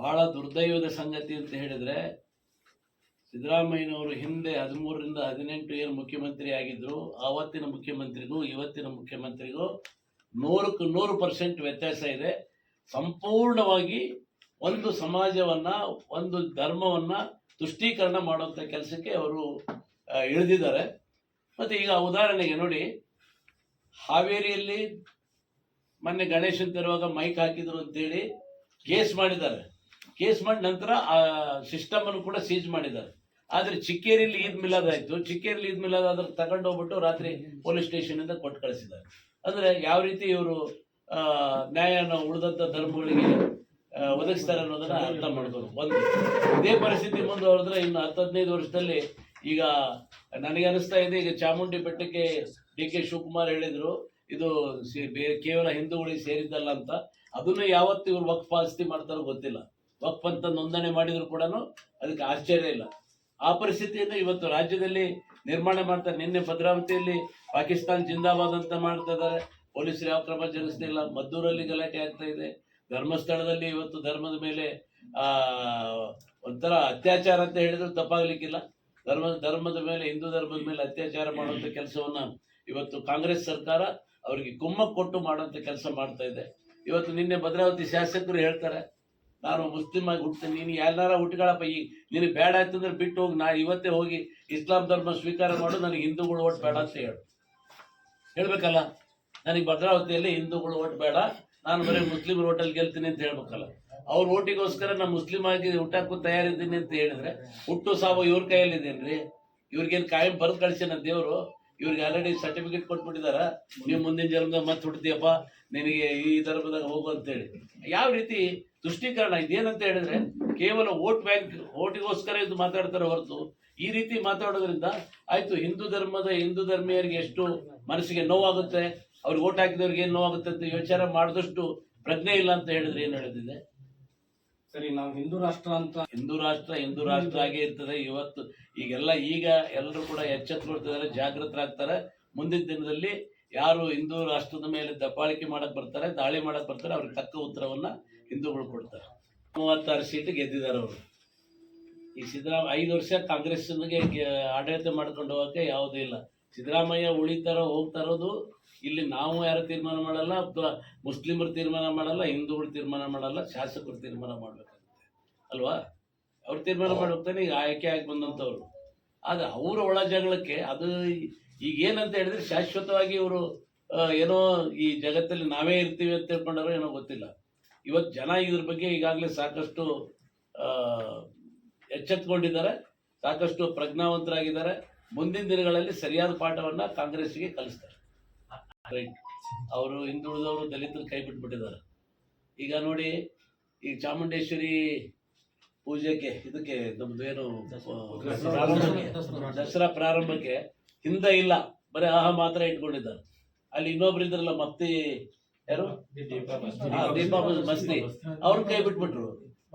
ಬಹಳ ದುರ್ದೈವದ ಸಂಗತಿ ಅಂತ ಹೇಳಿದ್ರೆ, ಸಿದ್ದರಾಮಯ್ಯನವರು ಹಿಂದೆ 13ರಿಂದ 18 ಏನು ಮುಖ್ಯಮಂತ್ರಿ ಆಗಿದ್ರು, ಆವತ್ತಿನ ಮುಖ್ಯಮಂತ್ರಿಗೂ ಇವತ್ತಿನ ಮುಖ್ಯಮಂತ್ರಿಗೂ 100ಕ್ಕೆ 100% ವ್ಯತ್ಯಾಸ ಇದೆ. ಸಂಪೂರ್ಣವಾಗಿ ಒಂದು ಸಮಾಜವನ್ನ, ಒಂದು ಧರ್ಮವನ್ನ ತುಷ್ಟೀಕರಣ ಮಾಡುವಂಥ ಕೆಲಸಕ್ಕೆ ಅವರು ಇಳಿದಿದ್ದಾರೆ. ಮತ್ತೆ ಈಗ ಉದಾಹರಣೆಗೆ ನೋಡಿ, ಹಾವೇರಿಯಲ್ಲಿ ಮೊನ್ನೆ ಗಣೇಶನ್ ತರುವಾಗ ಮೈಕ್ ಹಾಕಿದ್ರು ಅಂತೇಳಿ ಕೇಸ್ ಮಾಡಿದ್ದಾರೆ. ಕೇಸ್ ಮಾಡಿ ನಂತರ ಆ ಸಿಸ್ಟಮ್ ಅನ್ನು ಕೂಡ ಸೀಜ್ ಮಾಡಿದ್ದಾರೆ. ಆದ್ರೆ ಚಿಕ್ಕೇರಿಯಲ್ಲಿ ಈದ್ ಮಿಲಾದ್ ಆಯ್ತು. ಚಿಕ್ಕೇರಿಯಲ್ಲಿ ಈದ್ ಮಿಲಾದ್ ಆದ್ರೆ ತಗೊಂಡು ಹೋಗ್ಬಿಟ್ಟು ರಾತ್ರಿ ಪೊಲೀಸ್ ಸ್ಟೇಷನ್ ಇಂದ ಕೊಟ್ಟು ಕಳಿಸಿದ್ದಾರೆ. ಅಂದ್ರೆ ಯಾವ ರೀತಿ ಇವರು ನ್ಯಾಯನ ಉಳಿದಂತ ಧರ್ಮಗಳಿಗೆ ಒದಗಿಸ್ತಾರೆ ಅನ್ನೋದನ್ನ ಅರ್ಥ ಮಾಡ್ಬೋದು. ಒಂದು ಇದೇ ಪರಿಸ್ಥಿತಿ ಮುಂದುವರೆದ್ರೆ ಇನ್ನು 10-15 ವರ್ಷದಲ್ಲಿ, ಈಗ ನನಗೆ ಅನಿಸ್ತಾ ಇದೆ, ಈಗ ಚಾಮುಂಡಿ ಬೆಟ್ಟಕ್ಕೆ DK ಶಿವಕುಮಾರ್ ಹೇಳಿದ್ರು ಇದು ಕೇವಲ ಹಿಂದೂಗಳಿಗೆ ಸೇರಿದ್ದಲ್ಲ ಅಂತ. ಅದನ್ನು ಯಾವತ್ತು ಇವ್ರು ವಕ್ಫ್ ಆಸ್ತಿ ಮಾಡ್ತಾರೋ ಗೊತ್ತಿಲ್ಲ. ವಕ್ಫ್ ಅಂತ ನೋಂದಣಿ ಮಾಡಿದ್ರು ಕೂಡ ಅದಕ್ಕೆ ಆಶ್ಚರ್ಯ ಇಲ್ಲ. ಆ ಪರಿಸ್ಥಿತಿಯನ್ನು ಇವತ್ತು ರಾಜ್ಯದಲ್ಲಿ ನಿರ್ಮಾಣ ಮಾಡ್ತಾರೆ. ನಿನ್ನೆ ಭದ್ರಾವತಿಯಲ್ಲಿ ಪಾಕಿಸ್ತಾನ್ ಜಿಂದಾಬಾದ್ ಅಂತ ಮಾಡ್ತಾ ಇದ್ದಾರೆ. ಪೊಲೀಸರು ಯಾವ ಕ್ರಮ ಜರುಗಿಸ್ತಿಲ್ಲ. ಮದ್ದೂರಲ್ಲಿ ಗಲಾಟೆ ಆಗ್ತಾ ಇದೆ. ಧರ್ಮಸ್ಥಳದಲ್ಲಿ ಇವತ್ತು ಧರ್ಮದ ಮೇಲೆ ಒಂಥರ ಅತ್ಯಾಚಾರ ಅಂತ ಹೇಳಿದ್ರು ತಪ್ಪಾಗ್ಲಿಕ್ಕಿಲ್ಲ. ಧರ್ಮದ ಮೇಲೆ, ಹಿಂದೂ ಧರ್ಮದ ಮೇಲೆ ಅತ್ಯಾಚಾರ ಮಾಡುವಂತ ಕೆಲಸವನ್ನ ಇವತ್ತು ಕಾಂಗ್ರೆಸ್ ಸರ್ಕಾರ ಅವರಿಗೆ ಕುಮ್ಮಕ್ಕು ಕೊಟ್ಟು ಮಾಡುವಂತ ಕೆಲಸ ಮಾಡ್ತಾ ಇದೆ. ಇವತ್ತು ನಿನ್ನೆ ಭದ್ರಾವತಿ ಶಾಸಕರು ಹೇಳ್ತಾರೆ, ನಾನು ಮುಸ್ಲಿಂ ಆಗಿ ಹುಡ್ತೀನಿ, ನೀನು ಯಾರನ್ನಾರ ಹುಟ್ಕೊಳ್ಳಪ್ಪ, ಈ ನಿನಗೆ ಬೇಡ ಆಯ್ತಂದ್ರೆ ಬಿಟ್ಟು ಹೋಗಿ, ನಾ ಇವತ್ತೇ ಹೋಗಿ ಇಸ್ಲಾಂ ಧರ್ಮ ಸ್ವೀಕಾರ ಮಾಡು, ನನಗೆ ಹಿಂದೂಗಳು ಓಟ್ ಬೇಡ ಅಂತ ಹೇಳ್ಬೇಕಲ್ಲ. ನನಗೆ ಭದ್ರಾವತಿಯಲ್ಲಿ ಹಿಂದೂಗಳು ಓಟ್ ಬೇಡ, ನಾನು ಬರೀ ಮುಸ್ಲಿಮರ ಓಟಲ್ಲಿ ಗೆಲ್ತೀನಿ ಅಂತ ಹೇಳ್ಬೇಕಲ್ಲ. ಅವ್ರ ಓಟಿಗೋಸ್ಕರ ನಾನು ಮುಸ್ಲಿಂ ಆಗಿ ಹುಟ್ಟಾಕು ತಯಾರಿದ್ದೀನಿ ಅಂತ ಹೇಳಿದ್ರೆ, ಹುಟ್ಟು ಸಾವು ಇವ್ರ ಕೈಯಲ್ಲಿದ್ದೇನ್ರಿ? ಇವ್ರಿಗೇನು ಕಾಯಂ ಬರೆದು ಕಳಿಸಿನ ದೇವರು? ಇವ್ರಿಗೆ ಆಲ್ರೆಡಿ ಸರ್ಟಿಫಿಕೇಟ್ ಕೊಟ್ಬಿಟ್ಟಿದಾರ, ನೀವು ಮುಂದಿನ ಜನ್ಮದಾಗ ಮತ್ತೆ ಹುಡ್ತೀಯಪ್ಪ, ನಿನಗೆ ಈ ಧರ್ಮದಾಗ ಹೋಗು ಅಂತೇಳಿ. ಯಾವ ರೀತಿ ತುಷ್ಟೀಕರಣ ಇದೇನಂತ ಹೇಳಿದ್ರೆ, ಕೇವಲ ವೋಟ್ ಬ್ಯಾಂಕ್, ಓಟಿಗೋಸ್ಕರ ಇದು ಮಾತಾಡ್ತಾರೆ ಹೊರತು, ಈ ರೀತಿ ಮಾತಾಡೋದ್ರಿಂದ ಆಯ್ತು ಹಿಂದೂ ಧರ್ಮೀಯರಿಗೆ ಎಷ್ಟು ಮನಸ್ಸಿಗೆ ನೋವಾಗುತ್ತೆ, ಅವ್ರಿಗೆ ಓಟ್ ಹಾಕಿದವ್ರಿಗೆ ಏನು ನೋವಾಗುತ್ತೆ ಅಂತ ಯೋಚನೆ ಮಾಡಿದಷ್ಟು ಪ್ರಜ್ಞೆ ಇಲ್ಲ ಅಂತ ಹೇಳಿದ್ರೆ ಏನು ಹೇಳಿದೆ? ಸರಿ, ನಾವು ಹಿಂದೂ ರಾಷ್ಟ್ರ ಅಂತ, ಹಿಂದೂ ರಾಷ್ಟ್ರ ಆಗೇ ಇರ್ತದೆ. ಇವತ್ತು ಈಗ ಎಲ್ಲರೂ ಕೂಡ ಎಚ್ಚೆತ್ತುಕೊಳ್ತಿದ್ದಾರೆ, ಜಾಗೃತರಾಗ್ತಾರೆ. ಮುಂದಿನ ದಿನದಲ್ಲಿ ಯಾರು ಹಿಂದೂ ರಾಷ್ಟ್ರದ ಮೇಲೆ ದಬ್ಬಾಳಿಕೆ ಮಾಡಕ್ ಬರ್ತಾರೆ, ದಾಳಿ ಮಾಡಕ್ ಬರ್ತಾರೆ, ಅವ್ರಿಗೆ ತಕ್ಕ ಉತ್ತರವನ್ನ ಹಿಂದೂಗಳು ಕೊಡ್ತಾರೆ. 36 ಸೀಟ್ ಗೆದ್ದಿದ್ದಾರೆ ಅವರು. ಈ 5 ವರ್ಷ ಕಾಂಗ್ರೆಸ್ಗೆ ಆಡಳಿತ ಮಾಡ್ಕೊಂಡು ಹೋಗಕ್ಕೆ ಯಾವುದೂ ಇಲ್ಲ. ಸಿದ್ದರಾಮಯ್ಯ ಉಳಿತಾರೋ ಹೋಗ್ತಾರೋದು ಇಲ್ಲಿ ನಾವು ಯಾರು ತೀರ್ಮಾನ ಮಾಡಲ್ಲ, ಮುಸ್ಲಿಮರು ತೀರ್ಮಾನ ಮಾಡಲ್ಲ, ಹಿಂದೂಗಳು ತೀರ್ಮಾನ ಮಾಡಲ್ಲ, ಶಾಸಕರು ತೀರ್ಮಾನ ಮಾಡ್ಬೇಕಾಗುತ್ತೆ ಅಲ್ವಾ? ಅವ್ರು ತೀರ್ಮಾನ ಮಾಡ್ಬೇಕಾನೆ. ಈಗ ಆಯ್ಕೆ ಆಗಿ ಬಂದಂಥವ್ರು. ಆದ್ರೆ ಅವರ ಒಳ ಜಗಳಕ್ಕೆ ಅದು ಈಗ ಏನಂತ ಹೇಳಿದ್ರೆ, ಶಾಶ್ವತವಾಗಿ ಇವರು ಏನೋ ಈ ಜಗತ್ತಲ್ಲಿ ನಾವೇ ಇರ್ತೀವಿ ಅಂತ ತಿಳ್ಕೊಂಡಾರೋ ಏನೋ ಗೊತ್ತಿಲ್ಲ. ಇವತ್ತು ಜನ ಇದ್ರ ಬಗ್ಗೆ ಈಗಾಗಲೇ ಸಾಕಷ್ಟು ಎಚ್ಚೆತ್ಕೊಂಡಿದ್ದಾರೆ, ಸಾಕಷ್ಟು ಪ್ರಜ್ಞಾವಂತರಾಗಿದ್ದಾರೆ. ಮುಂದಿನ ದಿನಗಳಲ್ಲಿ ಸರಿಯಾದ ಪಾಠವನ್ನ ಕಾಂಗ್ರೆಸ್ಗೆ ಕಲಿಸ್ತಾರೆ. ರೈಟ್, ಅವರು ಹಿಂದುಳಿದವರು, ದಲಿತರು ಕೈ ಬಿಟ್ಬಿಟ್ಟಿದ್ದಾರೆ. ಈಗ ನೋಡಿ, ಈಗ ಚಾಮುಂಡೇಶ್ವರಿ ಪೂಜೆಗೆ ಇದಕ್ಕೆ ನಮ್ದು ಏನು ದಸರಾ ಪ್ರಾರಂಭಕ್ಕೆ ಹಿಂದೆ ಇಲ್ಲ, ಬರೀ ಮಾತ್ರ ಇಟ್ಕೊಂಡಿದ್ದಾರೆ. ಅಲ್ಲಿ ಇನ್ನೊಬ್ರು ಇದ್ರಲ್ಲ, ಮತ್ತಿ ಯಾರು, ದೀಪಾ ಮಸ್ತಿ, ಅವ್ರನ್ನ ಕೈ ಬಿಟ್ಬಿಟ್ರು.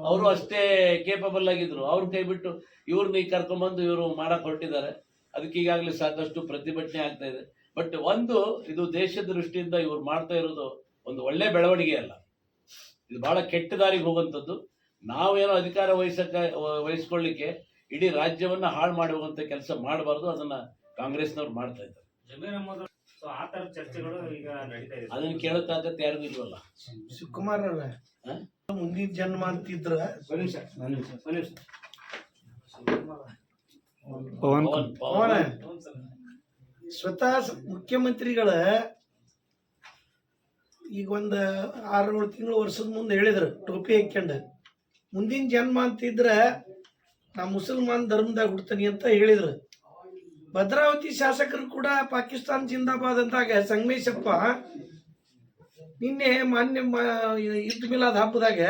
ಅವರು ಅಷ್ಟೇ ಕೇಪಬಲ್ ಆಗಿದ್ರು, ಅವ್ರನ್ನ ಕೈ ಬಿಟ್ಟು ಇವ್ರನ್ನ ಈಗ ಕರ್ಕೊಂಡ್ಬಂದು ಇವರು ಮಾಡಕ್ ಹೊರಟಿದ್ದಾರೆ. ಅದಕ್ಕೆ ಈಗಾಗಲೇ ಸಾಕಷ್ಟು ಪ್ರತಿಭಟನೆ ಆಗ್ತಾ ಇದೆ. ಬಟ್ ಇದು ದೇಶದ ದೃಷ್ಟಿಯಿಂದ ಇವ್ರು ಮಾಡ್ತಾ ಇರೋದು ಒಂದು ಒಳ್ಳೆ ಬೆಳವಣಿಗೆ ಅಲ್ಲ, ಇದು ಬಹಳ ಕೆಟ್ಟ ದಾರಿಗೆ ಹೋಗುವಂಥದ್ದು. ನಾವೇನೋ ಅಧಿಕಾರ ವಹಿಸ್ಕೊಳ್ಳಿಕ್ಕೆ ಇಡೀ ರಾಜ್ಯವನ್ನ ಹಾಳು ಮಾಡಿ ಹೋಗುವಂತ ಕೆಲಸ ಮಾಡಬಾರ್ದು. ಅದನ್ನ ಕಾಂಗ್ರೆಸ್ನವ್ರು ಮಾಡ್ತಾ ಇದ್ದಾರೆ. ಅದನ್ನ ಕೇಳೋ ತಾಕತ್ತು ಯಾರಿಗೂ ಇಲ್ವಲ್ಲ. ಶಿವಕುಮಾರ್ ಮುಂದಿನ ಜನ್ಮ ಅಂತಿದ್ರ ಸ್ವತಃ ಮುಖ್ಯಮಂತ್ರಿಗಳ ಈಗ ಒಂದು 6-7 ತಿಂಗಳು ವರ್ಷದ ಮುಂದೆ ಹೇಳಿದ್ರು, ಟೋಪಿ ಹಾಕ್ಯಂಡು ಮುಂದಿನ ಜನ್ಮ ಅಂತಿದ್ರ ನಾ ಮುಸಲ್ಮಾನ್ ಧರ್ಮದಾಗ ಹುಡ್ತೀನಿ ಅಂತ ಹೇಳಿದ್ರು. ಭದ್ರಾವತಿ ಶಾಸಕರು ಕೂಡ ಪಾಕಿಸ್ತಾನ್ ಜಿಂದಾಬಾದ್ ಅಂತಾಗ ಸಂಗಮೇಶಪ್ಪ ನಿನ್ನೆ ಮಾನ್ಯ ಈದ್ ಮಿಲಾದ್ ಹಬ್ಬದಾಗ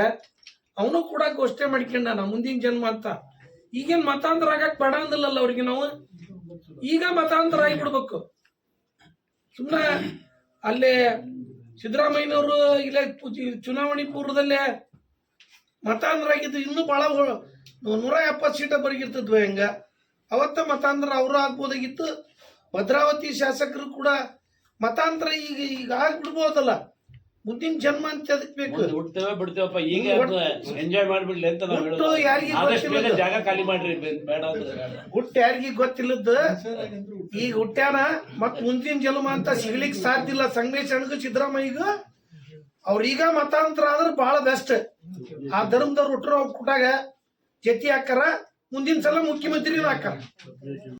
ಅವನು ಕೂಡ ಘೋಷಣೆ ಮಾಡ್ಕೊಂಡ ನಾ ಮುಂದಿನ ಜನ್ಮ ಅಂತ. ಈಗೇನ್ ಮತಾಂತರ ಆಗಕ್ ಬೇಡ ಅಂದಿಲ್ಲಲ್ಲ ಅವ್ರಿಗೆ. ನಾವು ಈಗ ಮತಾಂತರ ಆಗಿಬಿಡ್ಬೇಕು. ಸುಮ್ಮನೆ ಅಲ್ಲೇ ಸಿದ್ದರಾಮಯ್ಯನವರು ಇಲ್ಲೇ ಚುನಾವಣೆ ಪೂರ್ವದಲ್ಲೇ ಮತಾಂತರ ಆಗಿದ್ದು ಇನ್ನೂ ಬಹಳ 170 ಸೀಟ ಬರಗಿರ್ತದ್ವ. ಹೆಂಗ ಅವತ್ತ ಮತಾಂತರ ಅವರು ಆಗ್ಬೋದಾಗಿತ್ತು. ಭದ್ರಾವತಿ ಶಾಸಕರು ಕೂಡ ಮತಾಂತರ ಈಗ ಆಗ್ಬಿಡ್ಬೋದಲ್ಲ. ಮುಂದಿನ ಜನ್ಮ ಅಂತ ಅದಕ್ಕೆ ಬೇಕು. ಮುಂದೆ ಹುಡ್ತೇವೆ ಬಿಡ್ತೇವಪ್ಪ, ಈಗ ಎಂಜಾಯ್ ಮಾಡ್ಬಿಡ್ಲಿ ಅಂತ ನಾವು ಹುಟ್ಟು ಯಾರಿಗೂ ಆದಷ್ಟು ಬೇಗ ಗೊತ್ತಿಲ್ಲ, ಜಾಗ ಖಾಲಿ ಮಾಡ್ರಿ, ಬೇಡ ಅಂದ್ರೆ ಬೇಡ. ಹುಟ್ಟು ಯಾರಿಗೂ ಗೊತ್ತಿಲ್ಲದ ಈಗ ಹುಟ್ಟ್ಯಾನ, ಮತ್ ಮುಂದಿನ ಜನ್ಮ ಅಂತ ಸಿಗ್ಲಿಕ್ಕೆ ಸಾಧ್ಯ ಇಲ್ಲ. ಸಂಗಮೇಶ್ ಅಣ್ಣಗ ಸಿದ್ದರಾಮಯ್ಯಗ ಅವ್ರೀಗ ಮತಾಂತರ ಆದ್ರೆ ಬಹಳ ಬೆಸ್ಟ್. ಆ ಧರ್ಮದವ್ರು ಹುಟ್ಟರು ಅವ್ರ ಕುಟಾಗ ಜತಿ ಹಾಕಾರ, ಮುಂದಿನ ಸಲ ಮುಖ್ಯಮಂತ್ರಿನ ಹಾಕಾರ.